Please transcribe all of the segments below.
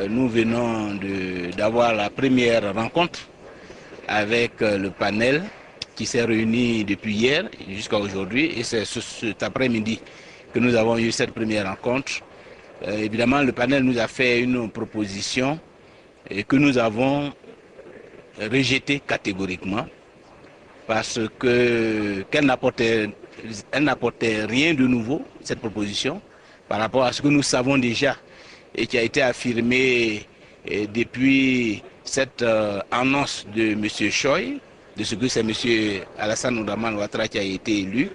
nous venons d'avoir la première rencontre avec le panel qui s'est réuni depuis hier jusqu'à aujourd'hui. Et c'est cet après-midi que nous avons eu cette première rencontre. Évidemment, le panel nous a fait une proposition que nous avons rejetée catégoriquement parce qu'elle n'apportait rien de nouveau, cette proposition, par rapport à ce que nous savons déjà et qui a été affirmé depuis cette annonce de M. Choi, de ce que c'est M. Alassane Dramane Ouattara qui a été élu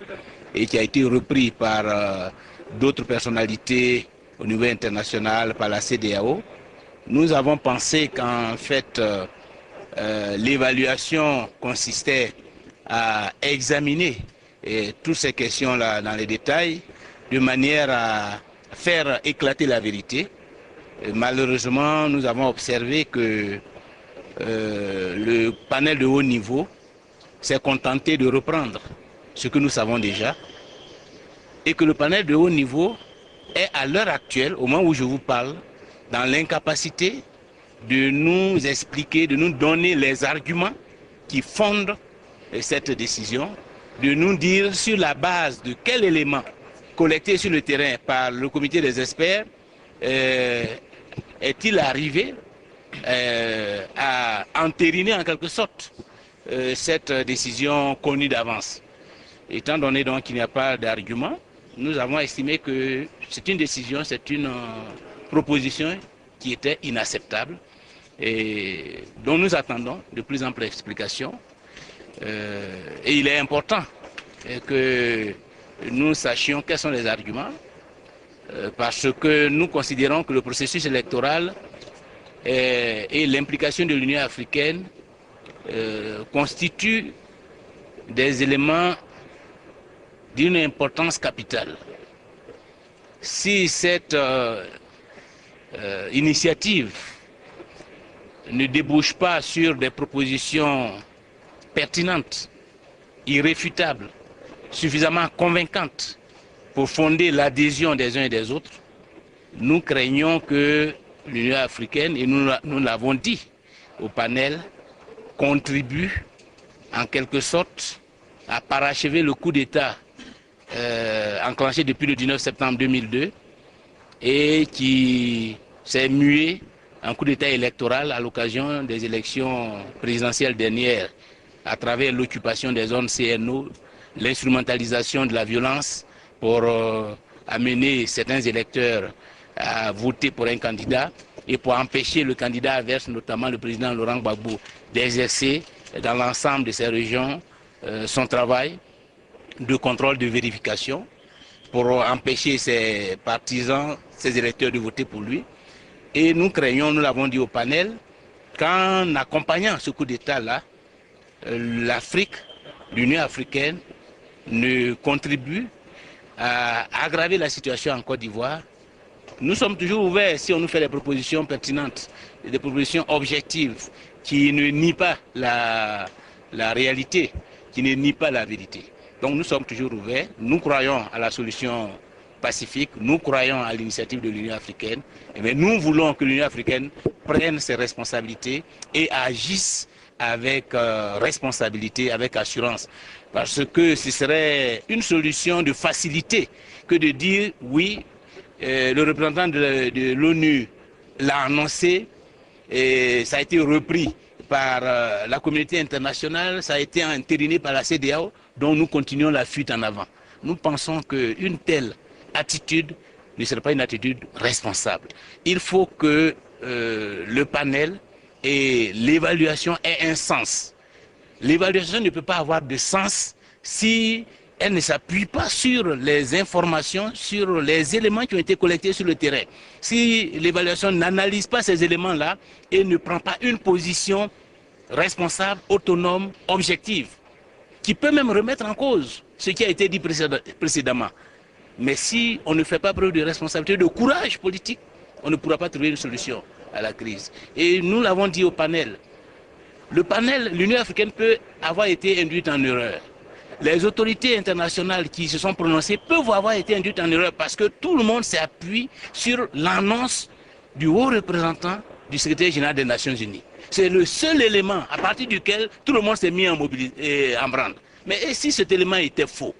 et qui a été repris par d'autres personnalités au niveau international, par la CEDEAO. Nous avons pensé qu'en fait, l'évaluation consistait à examiner toutes ces questions-là dans les détails, de manière à faire éclater la vérité. Et malheureusement, nous avons observé que le panel de haut niveau s'est contenté de reprendre ce que nous savons déjà, et que le panel de haut niveau est à l'heure actuelle, au moment où je vous parle, dans l'incapacité de nous expliquer, de nous donner les arguments qui fondent cette décision, de nous dire sur la base de quel élément collecté sur le terrain par le comité des experts est-il arrivé à entériner en quelque sorte cette décision connue d'avance. Étant donné donc qu'il n'y a pas d'argument, nous avons estimé que c'est une décision, c'est une proposition qui était inacceptable et dont nous attendons de plus amples explications. Et il est important que nous sachions quels sont les arguments, parce que nous considérons que le processus électoral et l'implication de l'Union africaine constituent des éléments d'une importance capitale. Si cette initiative ne débouche pas sur des propositions pertinentes, irréfutables, suffisamment convaincantes pour fonder l'adhésion des uns et des autres, nous craignons que l'Union africaine, et nous l'avons dit au panel, contribue en quelque sorte à parachever le coup d'État enclenché depuis le 19 septembre 2002 et qui s'est mué en coup d'État électoral à l'occasion des élections présidentielles dernières à travers l'occupation des zones CNO, l'instrumentalisation de la violence pour amener certains électeurs à voter pour un candidat et pour empêcher le candidat adverse, notamment le président Laurent Gbagbo, d'exercer dans l'ensemble de ces régions son travail de contrôle, de vérification, pour empêcher ses partisans, ses électeurs de voter pour lui. Et nous craignons, nous l'avons dit au panel, qu'en accompagnant ce coup d'État-là, l'Afrique, l'Union africaine, ne contribue à aggraver la situation en Côte d'Ivoire. Nous sommes toujours ouverts si on nous fait des propositions pertinentes, des propositions objectives qui ne nient pas la réalité, qui ne nient pas la vérité. Donc nous sommes toujours ouverts, nous croyons à la solution pacifique, nous croyons à l'initiative de l'Union africaine, mais nous voulons que l'Union africaine prenne ses responsabilités et agisse avec responsabilité, avec assurance. Parce que ce serait une solution de facilité que de dire oui, le représentant de l'ONU l'a annoncé et ça a été repris par la communauté internationale, ça a été entériné par la CEDEAO, dont nous continuons la fuite en avant. Nous pensons qu'une telle attitude ne serait pas une attitude responsable. Il faut que le panel et l'évaluation aient un sens. L'évaluation ne peut pas avoir de sens si elle ne s'appuie pas sur les informations, sur les éléments qui ont été collectés sur le terrain. Si l'évaluation n'analyse pas ces éléments-là et ne prend pas une position responsable, autonome, objective, qui peut même remettre en cause ce qui a été dit précédemment. Mais si on ne fait pas preuve de responsabilité, de courage politique, on ne pourra pas trouver une solution à la crise. Et nous l'avons dit au panel. Le panel, l'Union africaine peut avoir été induite en erreur. Les autorités internationales qui se sont prononcées peuvent avoir été induites en erreur parce que tout le monde s'appuie sur l'annonce du haut représentant du secrétaire général des Nations Unies. C'est le seul élément à partir duquel tout le monde s'est mis en branle. Mais et si cet élément était faux?